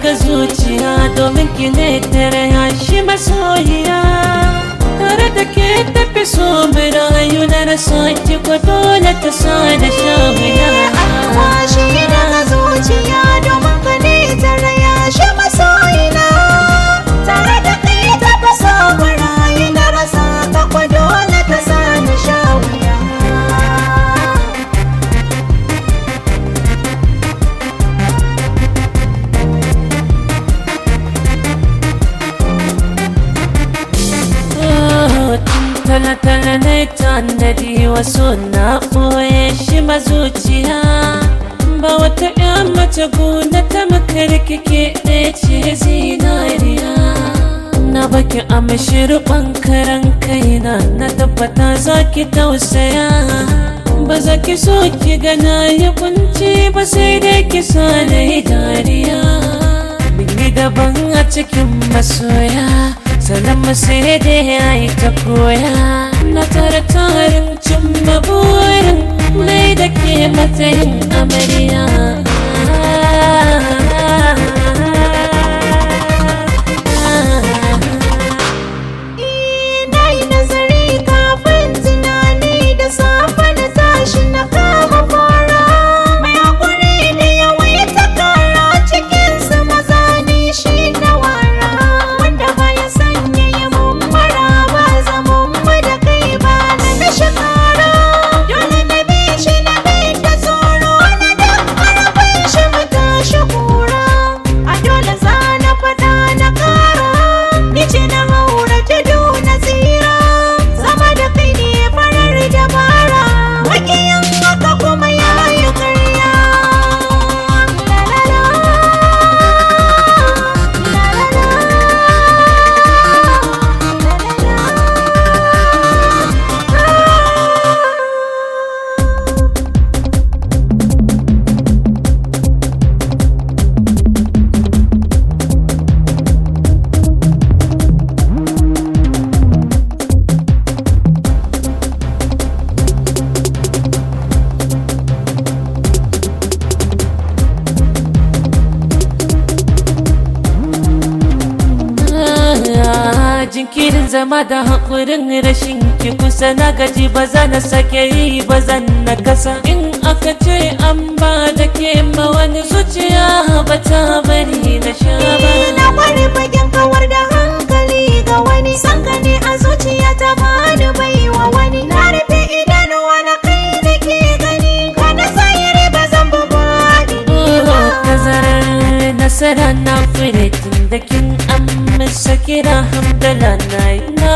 ga zuciya domin ki ne tare shi masoyiya. Tare da ke tafi so mai rayu na rasa ki ko dole ta sa da sha wuya. Alwashi daga zuciya domin ka ne tare shi masoyina. Tare da kai tafi so mai rayu na rasa ka ko dole ta sa da sha wuya. Tala-tala na tanadi wasu na ɓoye shi mazuciya. Ba wata ƴan mace guna ta makarkike ɗaya ce zinariya. Na baki amshi riƙon karan kaina na tabbata za ki tausaya. Ba za ki so ki gana yi kunci ba sai dai ki sa na yi dariya. Mun yi daban a cikin masoya, sannan sai dai ya yi ta koya. Na tara tarin cimma burin mai da ke matsayin amarya. Na yi nazari kafin tunani da safe na tashi na kama fara. Mai haƙuri da yawaita kara cikinsu maza ne shi na wara. Wanda baya sanya yi mummara ba zaman mu da kai ba na shekara. Dole na bi shi na kai da tsoro na dan harafin shi mu tashi kura. A dole za na faɗa na kara, ni ce na haura tudu na tsira. Zama da kai ne farar dabara, maƙiyin haka kuma ya yi karya. La la la, la la la, Jinkirin zama da haƙurin rashin ki kusa na gaji ba za na sake yi ba zan na kasa. In aka ce an ba da ke ma wani zuciya ba ta bari na sha ba. na kware fagen kawar da hankali ga wani. San ka ne a zuciya ta bani baiwa wani. Na rufe idanuwa na kai da ke gani, ka na sayar ba zan bubani ba. Tazarar nasara na fure tun da kin amsa kira hamdala na yi. Na